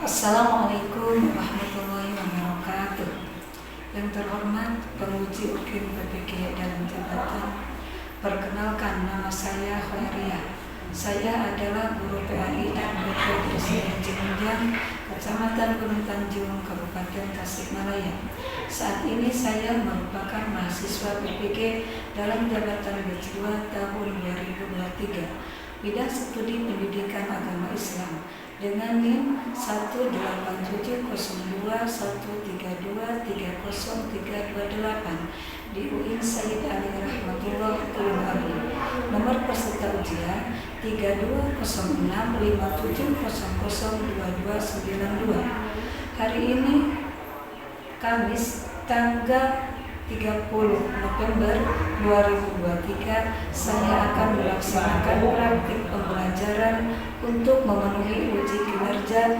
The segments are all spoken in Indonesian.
Assalamualaikum warahmatullahi wabarakatuh. Yang terhormat penguji UKIM PPG dalam jabatan, perkenalkan nama saya Khairia. Saya adalah guru PAI dan BP di SD Cimunjang, Kecamatan Gunung Tanjung, Kabupaten Tasikmalaya. Saat ini saya merupakan mahasiswa PPG dalam jabatan batch 2 tahun 2023, bidang studi pendidikan agama Islam dengan NIM 1870132303038 di UIN Sayyid Ali Rahmatullah Tulungagung. Nomor peserta ujian 320657002292. Hari ini Kamis tanggal 30 November 2023, saya akan melaksanakan praktik pembelajaran untuk memenuhi uji kinerja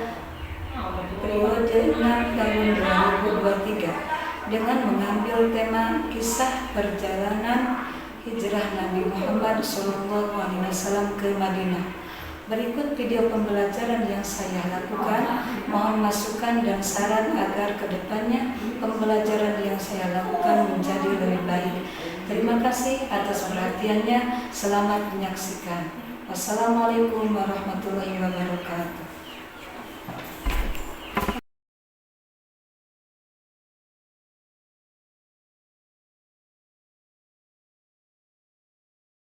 periode 6 tahun 2023 dengan mengambil tema kisah perjalanan hijrah Nabi Muhammad SAW ke Madinah. Berikut video pembelajaran yang saya lakukan. Mohon masukan dan saran agar kedepannya pembelajaran yang saya lakukan menjadi lebih baik. Terima kasih atas perhatiannya. Selamat menyaksikan. Wassalamualaikum warahmatullahi wabarakatuh.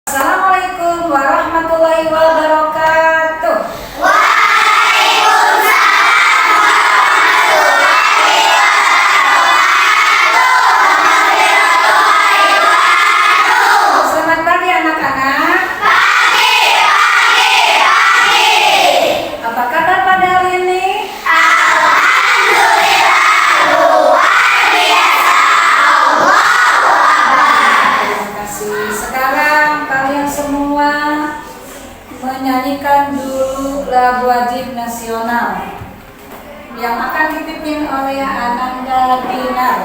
Assalamualaikum warahmatullahi wabarakatuh. Selamat pagi anak-anak. Apa kabar pada hari ini? Terima kasih. Sekarang kalian semua menyanyikan dulu lagu wajib nasional yang akan dipimpin oleh Ananda Dinar.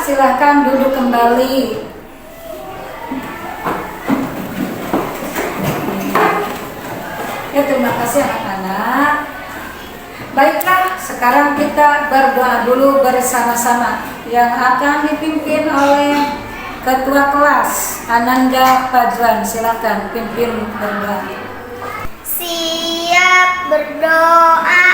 Silahkan duduk kembali. Ya, terima kasih anak-anak. Baiklah, sekarang kita berdoa dulu bersama-sama yang akan dipimpin oleh Ketua Kelas Ananda Fajwan. Silahkan pimpin berdoa. Siap berdoa.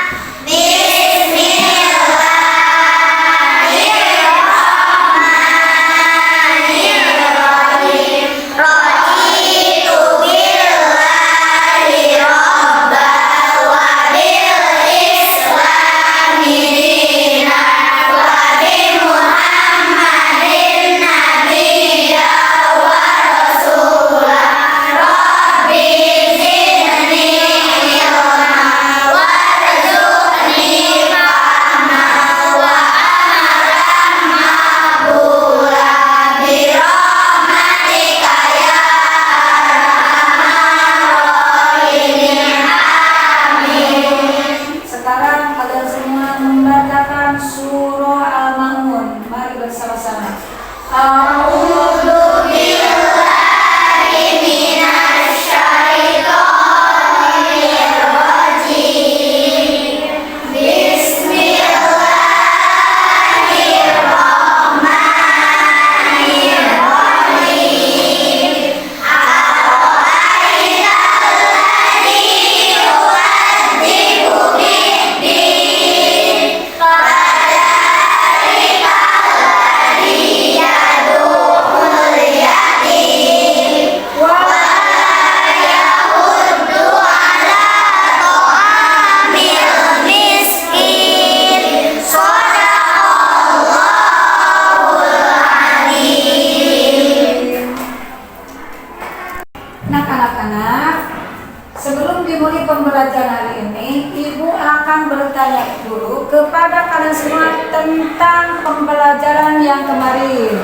tentang pembelajaran yang kemarin.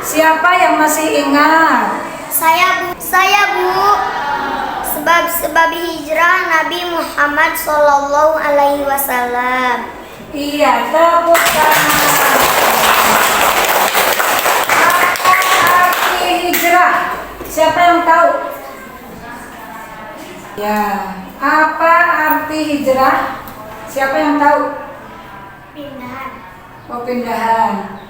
Siapa yang masih ingat? Saya Bu. Sebab hijrah Nabi Muhammad Sallallahu Alaihi Wasallam. Iya, tepuk tangan. Apa arti hijrah? Siapa yang tahu? Ya, apa arti hijrah? Siapa yang tahu? Pindahan. Oh, pindahan.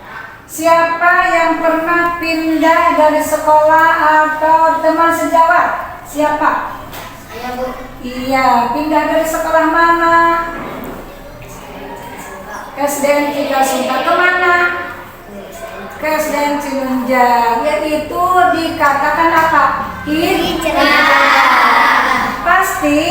Siapa yang pernah pindah dari sekolah atau teman sejawat? Siapa? Saya Bu. Iya, pindah dari sekolah mana? SDN Cigasungka. Kemana? Ke SDN Cinunjang. Yaitu dikatakan apa? Hijrah. Pasti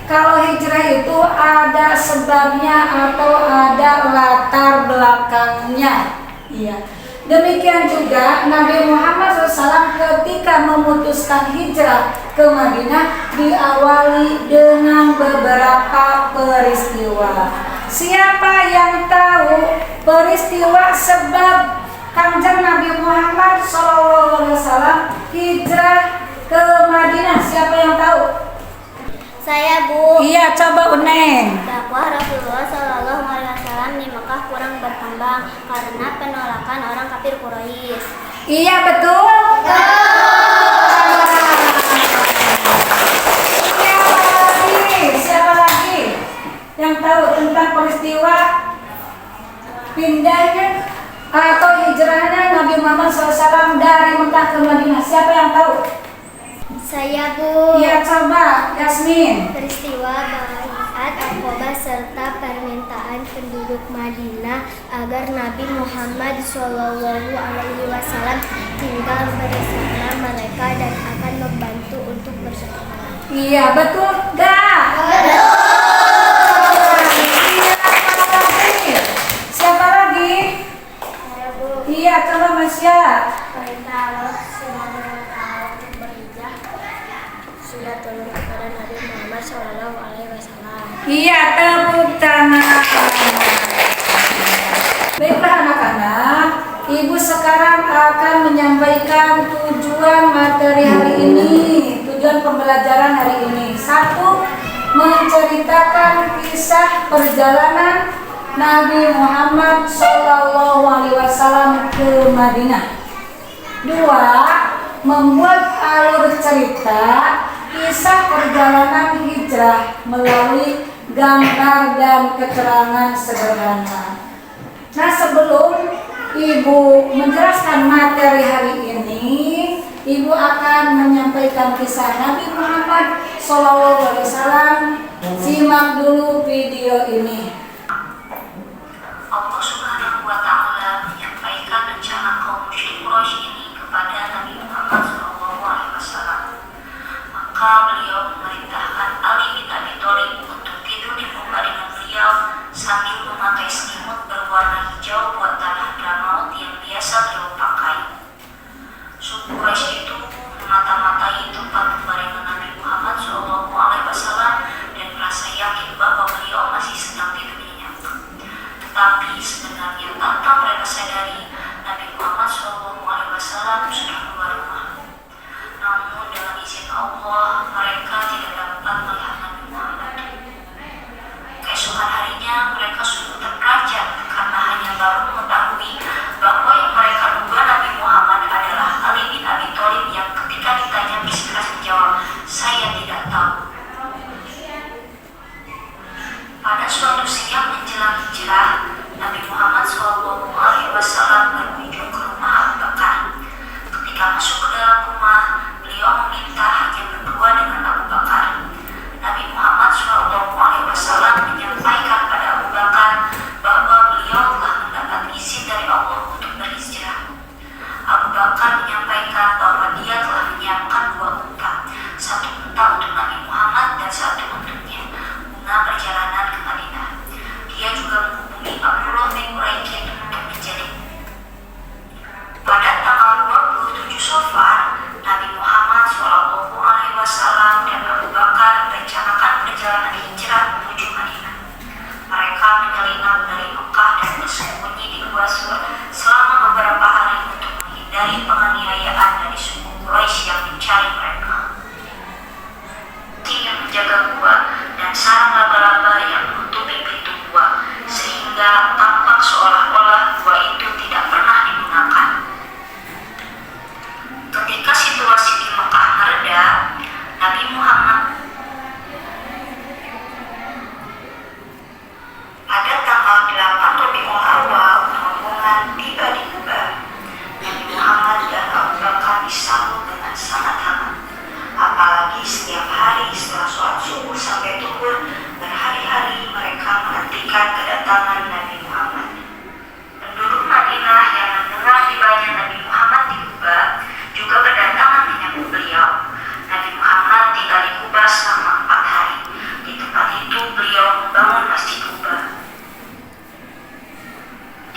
kalau hijrah itu ada sebabnya atau ada latar belakangnya. Iya. Demikian juga Nabi Muhammad SAW ketika memutuskan hijrah ke Madinah diawali dengan beberapa peristiwa. Siapa yang tahu peristiwa sebab Kanjeng Nabi Muhammad SAW hijrah ke Madinah? Siapa yang tahu? Saya Bu. Iya, coba Uneng. Dakwah Rasulullah Sallallahu Alaihi Wasallam di Mekah kurang berkembang karena penolakan orang kafir Quraisy. Iya, betul. Siapa lagi yang tahu tentang peristiwa pindahnya atau hijrahnya Nabi Muhammad SAW dari Mekah ke Madinah? Siapa yang tahu? Saya Bu. Iya, coba Yasmin. Peristiwa Baiat Aqabah serta permintaan penduduk Madinah agar Nabi Muhammad Shallallahu Alaihi Wasallam tinggal bersama mereka dan akan membantu untuk bersekolah. Iya, betul gak? Betul. Siapa lagi? Saya Bu. Iya, coba Masya. Perintah Allah Subhanahu wa Ta'ala untuk berhijrah sudah turun kepada Nabi Muhammad Shallallahu Alaihi Wasallam. Iya, tepuk tangan. Baiklah anak-anak, Ibu sekarang akan menyampaikan tujuan materi hari ini, tujuan pembelajaran hari ini. 1. Menceritakan kisah perjalanan Nabi Muhammad SAW ke Madinah. 2. Membuat alur cerita kisah perjalanan hijrah melalui gambar dan keterangan sederhana. Nah, sebelum Ibu menjelaskan materi hari ini, Ibu akan menyampaikan kisah Nabi Muhammad SAW. Simak dulu video ini. Allah Subhanahu wa Ta'ala menyampaikan rencana kaum musyrik Quraisy ini kepada Nabi Muhammad SAW. Maka beliau memerintahkan Ali bin Abi Thalib untuk tidur di rumah dengan beliau sambil memakai selimut berwarna hijau buatan Hadramaut yang biasa beliau pakai. Suku Quraisy itu memata-matai tempat pembaringan Nabi Muhammad SAW dan merasa yakin bahwa beliau masih sedang tidur nyenyak. Tetapi sebenarnya tanpa mereka sadari, Nabi Muhammad SAW sudah keluar rumah. Namun dengan izin Allah, mereka tidak dapat melihat Nabi Muhammad. Keesokan harinya mereka sungguh terperanjat karena hanya baru mengetahui bahwa yang mereka duga Nabi Muhammad adalah Ali bin Abi Thalib yang ketika ditanya bersikeras menjawab, "Saya tidak tahu." Pada suatu siang menjelang hijrah, Nabi Muhammad SAW berkunjung ke rumah Abu Bakar. Ketika masuk ke dalam rumah, beliau meminta hanya berdua dengan Abu Bakar. Nabi Muhammad SAW menyampaikan pada Abu Bakar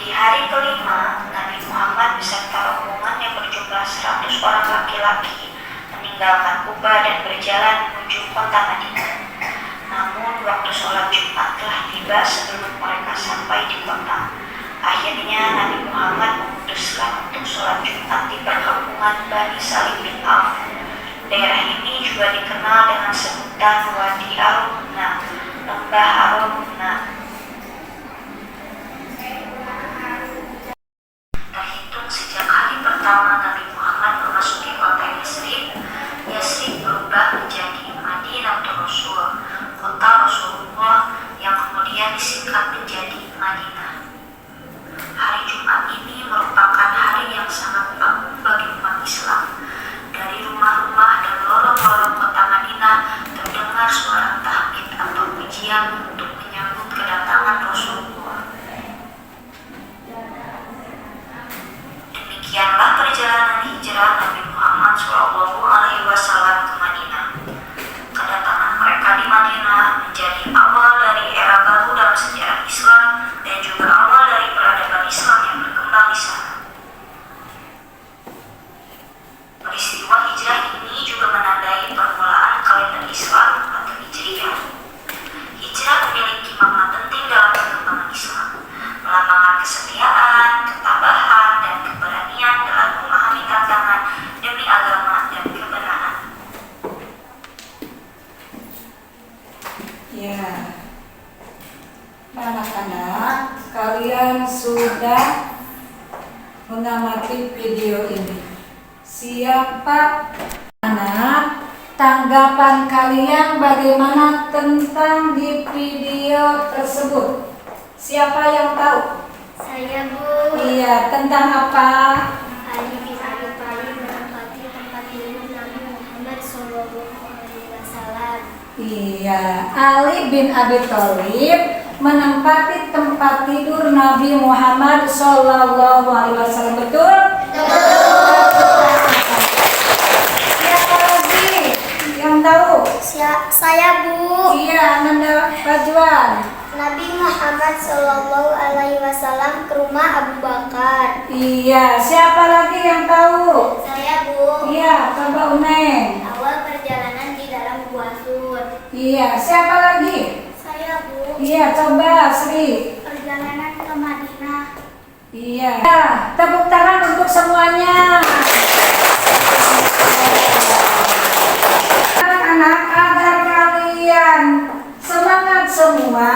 Di hari kelima, Nabi Muhammad beserta rombongan yang berjumlah 100 orang laki-laki meninggalkan Kuba dan berjalan menuju kota Madinah. Namun waktu sholat Jumat telah tiba sebelum mereka sampai di kota. Akhirnya Nabi Muhammad memutuskan untuk sholat Jumat di perkampungan Bani Salim bin Auf. Daerah ini juga dikenal dengan sebutan Wadi Ar-Rumna, Lembah Ar-Rumna. Terhitung sejak hari pertama Nabi Muhammad memasuki kota Yasrib, Yasrib berubah menjadi Madinatul Rasul, kota Rasulullah yang kemudian disingkat menjadi Madinah. Hari Jumat ini merupakan hari yang sangat agung bagi umat Islam. Dari rumah-rumah dan lorong-lorong kota Madinah terdengar suara tahmid atau pujian untuk menyambut kedatangan Rasulullah. Demikianlah perjalanan hijrah Nabi Muhammad SAW ke Madinah. Kedatangan mereka di Madinah menjadi awal dari era baru dalam sejarah Islam dan juga awal dari peradaban Islam yang berkembang di sana. Peristiwa hijrah ini juga menandai permulaan kalender Islam atau Hijriyah. Hijrah memiliki makna penting dalam perkembangan Islam, melambangkan kesetiaan, ketabahan, dan keberanian dalam memahami tantangan demi agama dan kebenaran. Ya, anak-anak, kalian sudah mengamati video ini. Siapa anak? Tanggapan kalian bagaimana tentang di video tersebut? Siapa yang tahu? Saya, Bu. Iya, tentang apa? Ali bin Abi Thalib menempati tempat tidur Nabi Muhammad SAW. Iya, Ali bin Abi Thalib menempati tempat tidur Nabi Muhammad SAW. Betul? Siapa lagi yang tahu? Saya, Bu. Iya, Nanda Fajwan. Nabi Muhammad SAW ke rumah Abu Bakar. Iya, siapa lagi yang tahu? Saya, Bu. Iya, coba Uneng. Awal perjalanan di dalam gua Sur. Iya, siapa lagi? Saya, Bu. Iya, coba Sri. Perjalanan ke Madinah. Iya. Nah, tepuk tangan untuk semuanya. Anak-anak, agar kalian semangat semua,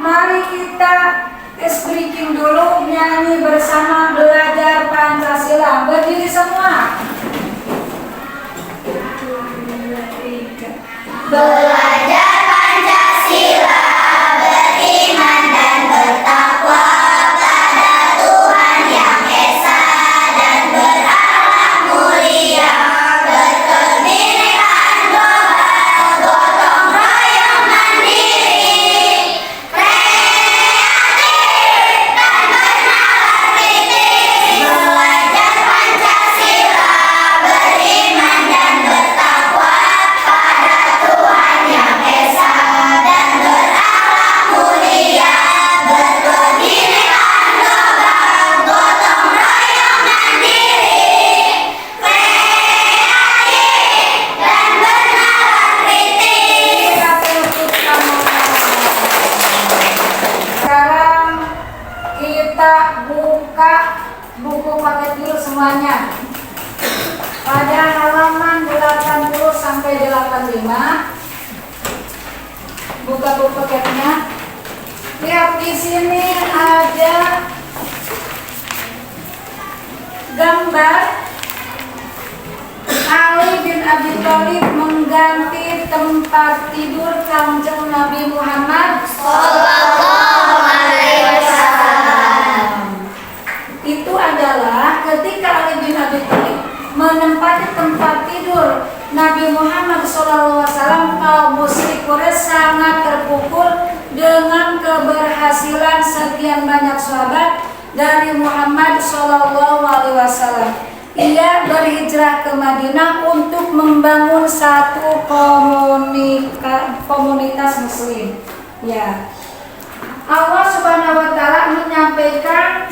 mari kita speaking dulu, nyanyi bersama belajar Pancasila. Berdiri semua. Belajar Pancasila, beriman dan bertakwa pada Tuhan Yang Esa dan berakhlak mulia, berkebinekaan global, gotong royong mandiri, kreatif dan bernalar kritis. Belajar Pancasila, beriman dan bertakwa pada Tuhan Yang Esa dan berakhlak mulia, berkebinekaan global, gotong royong mandiri, kreatif dan bernalar kritis. Sekarang kita buka buku paket dulu semuanya. Pada halaman 80 sampai 85. Buka buku paketnya. Lihat di sini ada gambar Ali bin Abi Thalib mengganti tempat tidur Kanjeng Nabi Muhammad Sallallahu alaihi wasallam. Itu adalah ketika Ali bin Abi Thalib menempati tempat tidur Nabi Muhammad SAW, kaum musyrik Quraisy sangat terpukul dengan keberhasilan sekian banyak sahabat dari Muhammad SAW. Ia berhijrah ke Madinah untuk membangun satu komunitas Muslim. Ya, Allah Subhanahu Wa Taala menyampaikan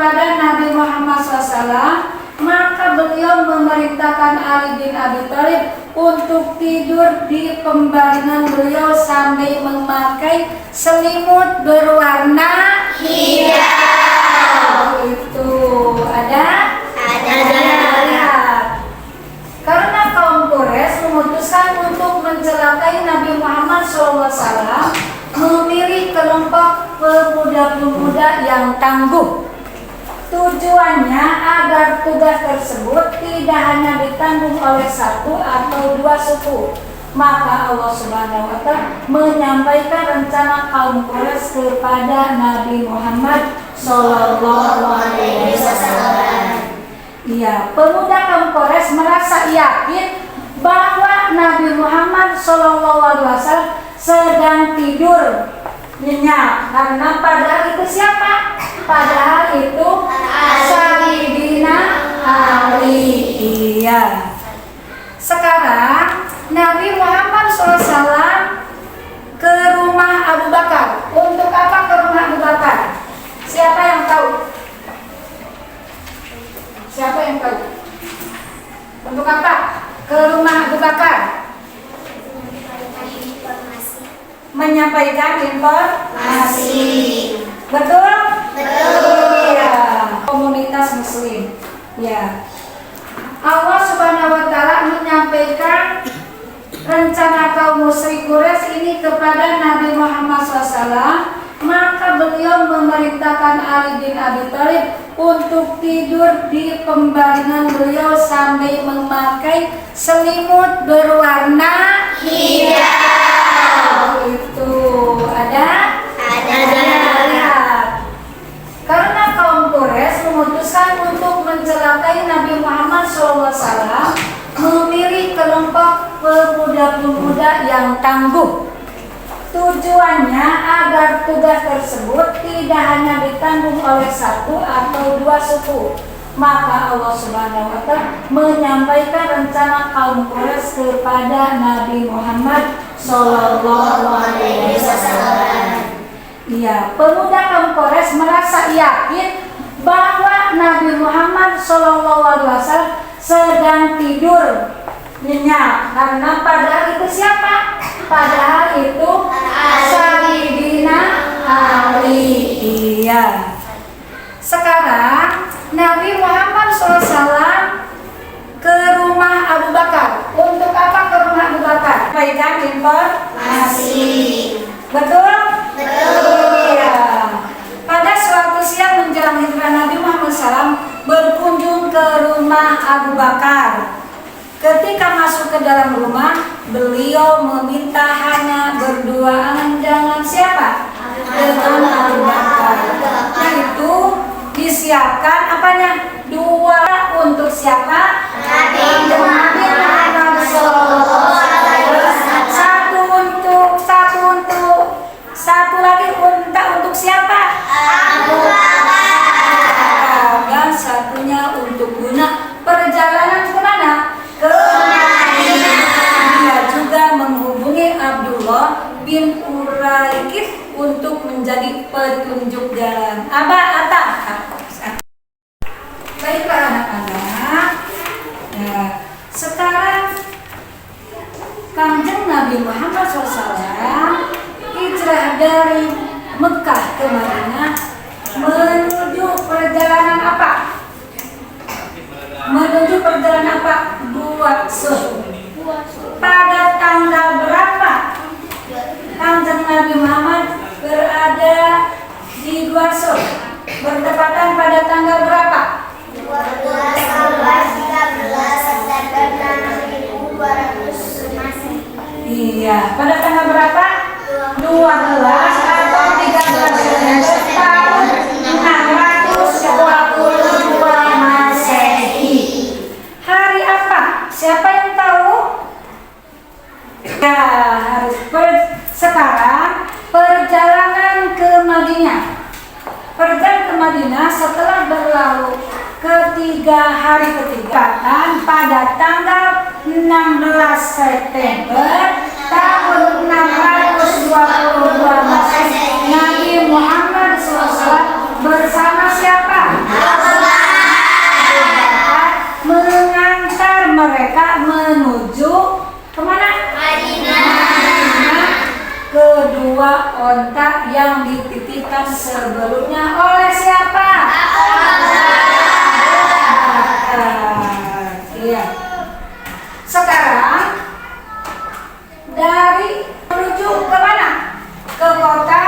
kepada Nabi Muhammad SAW, maka beliau memerintahkan Ali bin Abi Thalib untuk tidur di pembaringan beliau sambil memakai selimut berwarna hijau. Itu ada. Karena kaum Quraisy memutuskan untuk mencelakai Nabi Muhammad SAW, memilih kelompok pemuda-pemuda yang tangguh. Tujuannya agar tugas tersebut tidak hanya ditanggung oleh satu atau dua suku. Maka Allah Subhanahu wa Ta'ala menyampaikan rencana kaum Quraisy kepada Nabi Muhammad sallallahu alaihi wasallam. Ya, pemuda kaum Quraisy merasa yakin bahwa Nabi Muhammad sallallahu alaihi wasallam sedang tidur nyenyak. Karena padahal itu siapa? Padahal itu Sayyidina Ali. Iya. Sekarang Nabi Muhammad SAW ke rumah Abu Bakar. Untuk apa ke rumah Abu Bakar? Siapa yang tahu? Siapa yang tahu? Untuk apa ke rumah Abu Bakar? Menyampaikan informasi. Betul? Betul. Ya. Komunitas Muslim. Ya. Allah Subhanahu wa Ta'ala menyampaikan rencana kaum musyrik Quraisy ini kepada Nabi Muhammad SAW, maka beliau memerintahkan Ali bin Abi Thalib untuk tidur di pembaringan beliau sambil memakai selimut berwarna hijau. Itu ada. Karena kaum Quraisy memutuskan untuk mencelakai Nabi Muhammad SAW, memilih kelompok pemuda-pemuda yang tangguh. Tujuannya agar tugas tersebut tidak hanya ditanggung oleh satu atau dua suku. Maka Allah Subhanahu wa Ta'ala menyampaikan rencana kaum Quraisy kepada Nabi Muhammad sallallahu alaihi wasallam. Ya, pemuda kaum Quraisy merasa yakin bahwa Nabi Muhammad SAW sedang tidur nyenyak. Karena padahal itu siapa? Padahal itu Sayyidina Ali. Iya. Sekarang Nabi Muhammad SAW ke rumah Abu Bakar. Untuk apa ke rumah Abu Bakar? Baikkan informasi. Betul? Betul. Ya. Pada suatu siang menjelang hijrah Nabi Muhammad SAW berkunjung ke rumah Abu Bakar. Ketika masuk ke dalam rumah, beliau meminta hanya berduaan dengan siapa? Dengan Abu Bakar. Itu disiapkan apanya? Dua untuk siapa? Nabi Muhammad SAW. Satu lagi untuk siapa? Abu Bakar. Dan satunya untuk guna perjalanan ke mana? Ke Madinah. Dia juga menghubungi Abdullah bin Uraikid untuk menjadi petunjuk jalan. Baiklah anak-anak. Ya, sekarang Kanjeng Nabi Muhammad SAW hijrah dari Mekah ke Madinah menuju perjalanan apa? Menuju perjalanan apa? Buasur. Pada tanggal berapa Kanjeng Nabi Muhammad berada di Buasur? Bertepatan pada tanggal berapa? 13 September 6200 Masehi. Iya, pada tanggal berapa? 12 atau 13 September tahun 622 Masehi. Hari apa? Siapa yang tahu? Ya, sekarang perjalanan ke Madinah. Perjalanan ke Madinah setelah berlalu hari ketiga pada tanggal 16 September tahun 622 Masehi, Nabi Muhammad SAW bersama siapa? dititipkan sebelumnya oleh siapa? Iya. Sekarang dari menuju ke mana? Ke kota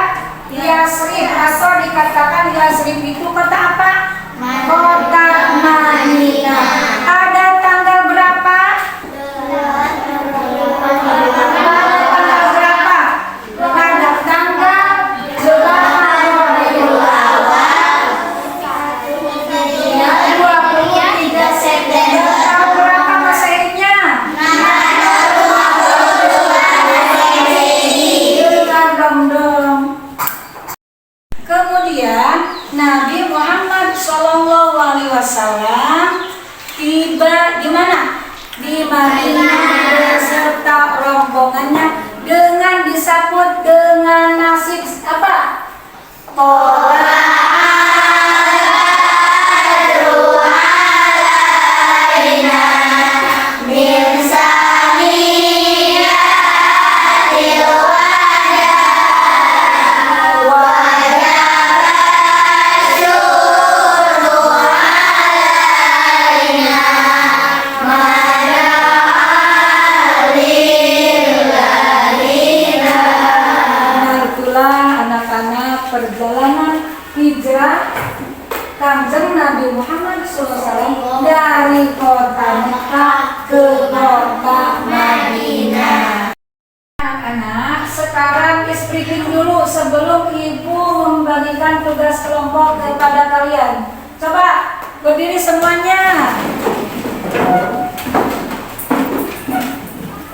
Yasrib, atau dikatakan Yasrib itu kota apa? Kota Madinah. Ada tanggal berapa? Tanggal berapa? Pada tanggal 23 September. Tahun berapa Masehinya? Kemudian Nabi Muhammad SAW tiba di mana? Di Madinah beserta rombongannya dengan disambut dengan nasib apa? Perjalanan hijrah Kanjeng Nabi Muhammad SAW dari kota Mekah ke kota Madinah. Anak-anak, sekarang speaking dulu sebelum ibu membagikan tugas kelompok kepada kalian. Coba berdiri semuanya.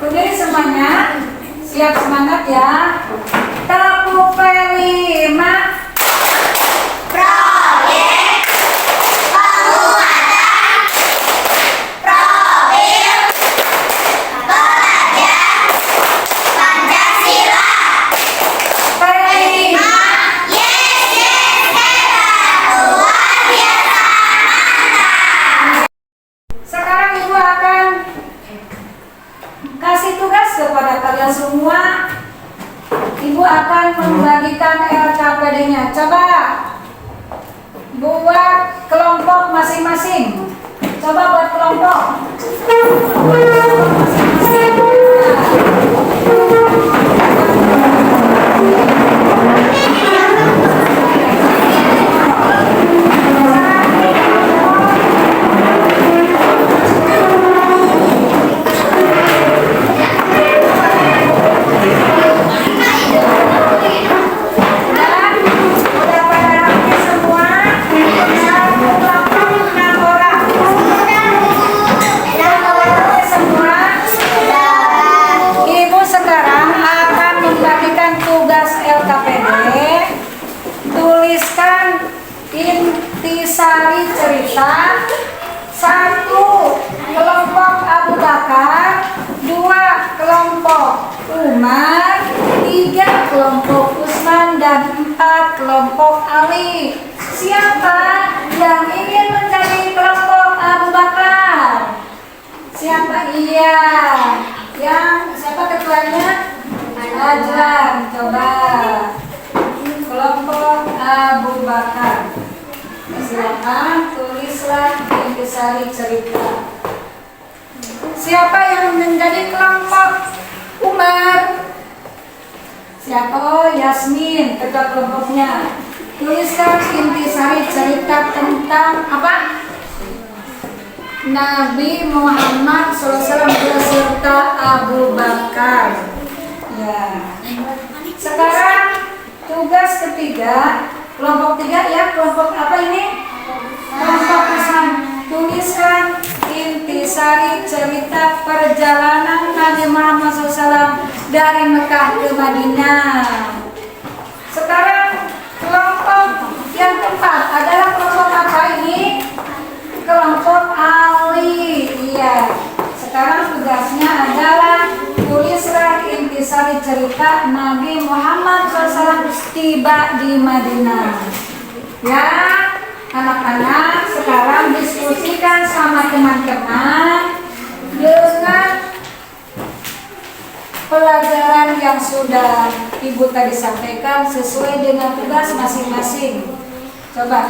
Berdiri semuanya. Siap, semangat ya. Tepuk P5. Proyek penguatan profil pelajar Pancasila. P5. Yes, luar biasa, mantap. Sekarang ibu akan kasih tugas kepada kalian semua. Ibu akan membagikan LKPD-nya. Coba buat kelompok masing-masing. Coba buat kelompok. Intisari cerita. 1 kelompok Abu Bakar, 2 kelompok Umar, 3 kelompok Utsman, dan 4 kelompok Ali. Siapa yang ingin menjadi kelompok Abu Bakar? Siapa? Iya. Yang siapa ketuanya? Ajlan. Coba kelompok Abu Bakar. Silakan tulislah intisari cerita. Siapa yang menjadi kelompok Umar? Siapa? Oh, Yasmin, ketua kelompoknya. Tuliskan intisari cerita tentang apa? Nabi Muhammad SAW beserta Abu Bakar. Ya. Sekarang tugas ketiga. Kelompok 3 ya, kelompok apa ini? Kelompok Utsman. Tuliskan intisari cerita perjalanan Nabi Muhammad SAW dari Mekah ke Madinah. Sekarang kelompok yang keempat adalah kelompok apa ini? Kelompok Ali. Iya. Sekarang tugasnya adalah tulislah intisari cerita Nabi Muhammad SAW tiba di Madinah. Ya, anak-anak sekarang diskusikan sama teman-teman dengan pelajaran yang sudah Ibu tadi sampaikan sesuai dengan tugas masing-masing. Coba.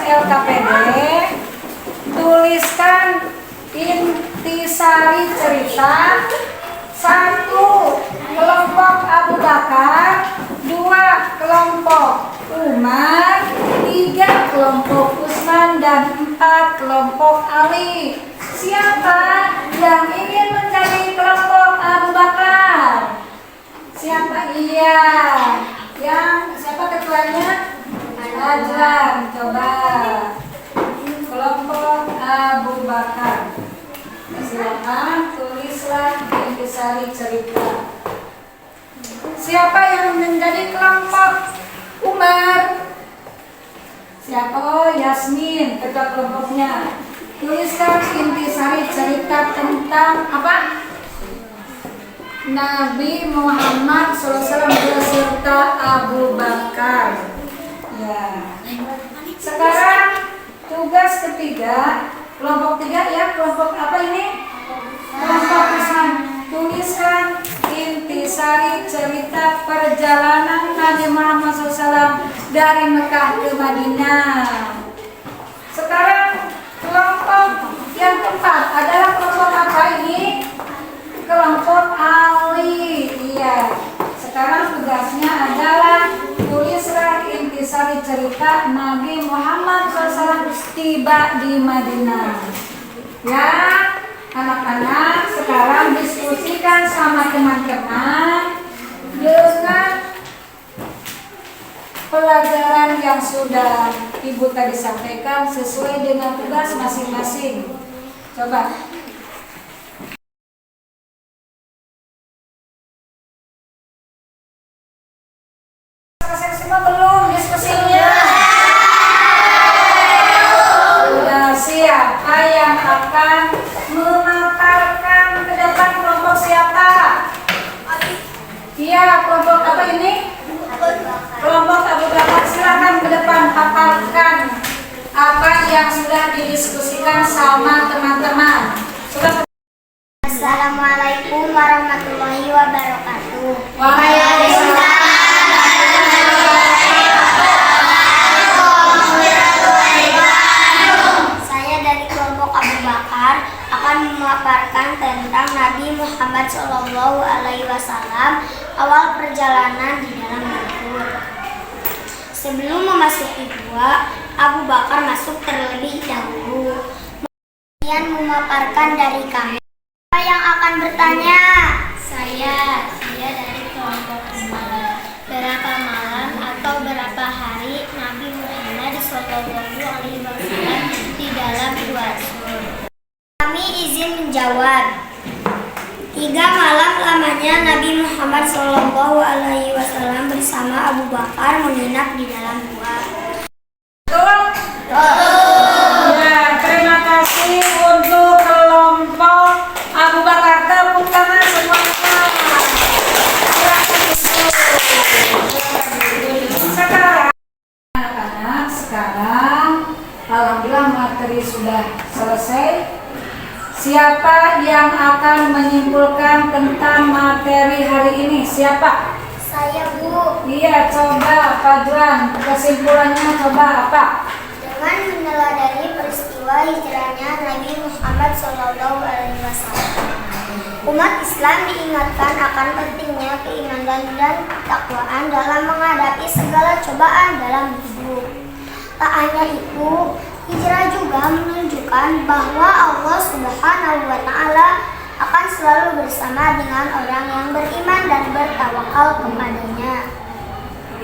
LKPD, tuliskan intisari cerita. 1. Kelompok Abu Bakar, 2. Kelompok Umar, 3. Kelompok Utsman, dan 4. Kelompok Ali. Siapa yang ingin menjadi kelompok Abu Bakar? Siapa? Iya. Siapa ketuanya? Najlan. Coba. Kelompok Abu Bakar. Silakan tulislah intisari cerita. Siapa yang menjadi kelompok Umar? Siapa? Oh, Yasmin, ketua kelompoknya. Tuliskan intisari cerita tentang apa? Nabi Muhammad SAW beserta Abu Bakar. Ya. Sekarang tugas ketiga, kelompok 3 ya, kelompok apa ini? Kelompok Utsman. Tuliskan intisari cerita perjalanan Nabi Muhammad SAW dari Mekah ke Madinah. Sekarang kelompok yang keempat adalah kelompok apa ini? Kelompok Ali. Iya. Sekarang tugasnya adalah tulislah intisari cerita Nabi Muhammad SAW tiba di Madinah. Ya, anak-anak sekarang diskusikan sama teman-teman dengan pelajaran yang sudah Ibu tadi sampaikan sesuai dengan tugas masing-masing. Coba. Semua belum diskusinya? Sudah. Siapa yang akan memaparkan ke depan kelompok siapa? Iya, kelompok apa ini? Kelompok Abu Bakar. Silakan ke depan paparkan apa yang sudah didiskusikan sama teman-teman. Assalamualaikum warahmatullahi wabarakatuh. Waalaikumsalam. Akan memaparkan tentang Nabi Muhammad SAW awal perjalanan di dalam dapur. Sebelum memasuki gua, Abu Bakar masuk terlebih dahulu. Kemudian memaparkan dari kami. Siapa yang akan bertanya? Saya dari kelompok Umar. Berapa malam atau berapa hari Nabi Muhammad SAW di dalam gua Sur? Kami izin menjawab. 3 malam lamanya Nabi Muhammad SAW bersama Abu Bakar menginap di dalam gua. Ya, terima kasih untuk kelompok Abu Bakar. Tepuk tangan semuanya. Sekarang anak-anak, alhamdulillah materi sudah selesai. Siapa yang akan menyimpulkan tentang materi hari ini? Siapa? Saya, Bu. Iya, coba Fadlan. Kesimpulannya coba apa? Dengan meneladani peristiwa hijrahnya Nabi Muhammad SAW, umat Islam diingatkan akan pentingnya keimanan dan ketakwaan dalam menghadapi segala cobaan dalam hidup. Tak hanya itu, hijrah juga menunjukkan bahwa Allah Subhanahu wa Ta'ala akan selalu bersama dengan orang yang beriman dan bertawakal kepadanya.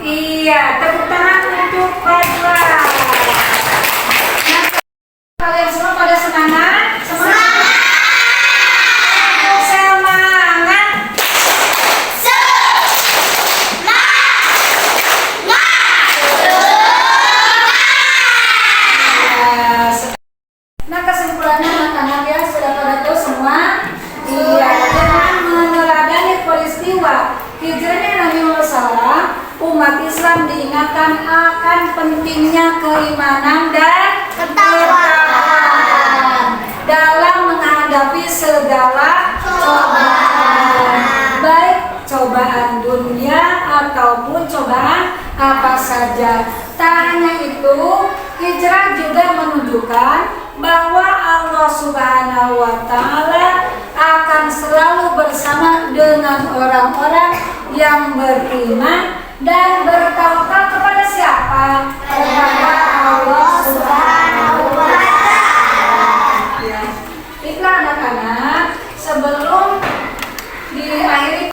Iya, tepuk tangan untuk Fadwa. Nah, kalian semua pada semangat? Semangat! Semangat! Nah, kesimpulannya anak-anak ya sudah pada tahu semua. Iya, dengan meneladani peristiwa hijrahnya Nabi Muhammad SAW, umat Islam diingatkan akan pentingnya keimanan dan ketakwaan dalam menghadapi segala cobaan, baik cobaan dunia ataupun cobaan apa saja. Tak hanya itu, hijrah juga menunjukkan bahwa Allah Subhanahu wa Ta'ala akan selalu bersama dengan orang-orang yang beriman dan bertawakal kepada siapa? Kepada Allah Subhanahu wa Ta'ala. Ya. Itulah anak-anak, sebelum diakhiri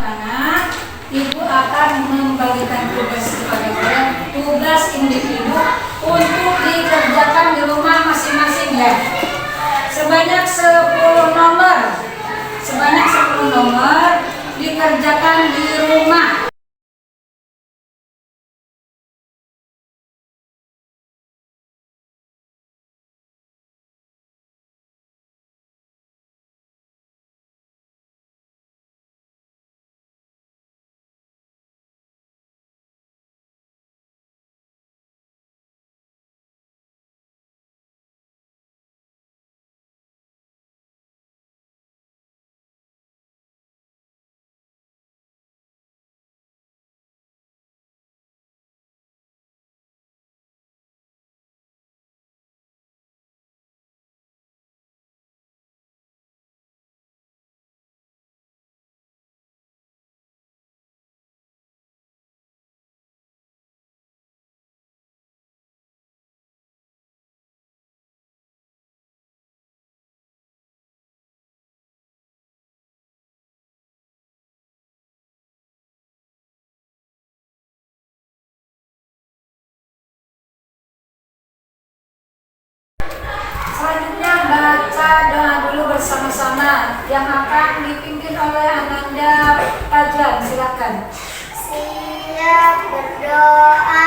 anak, ibu akan membagikan tugas kepada kalian, tugas individu untuk dikerjakan di rumah masing-masing ya. Sebanyak 10 nomor. Sebanyak 10 nomor dikerjakan di rumah. Selanjutnya baca doa dulu bersama-sama yang akan dipimpin oleh Ananda Pajlan. Silakan. Siap berdoa.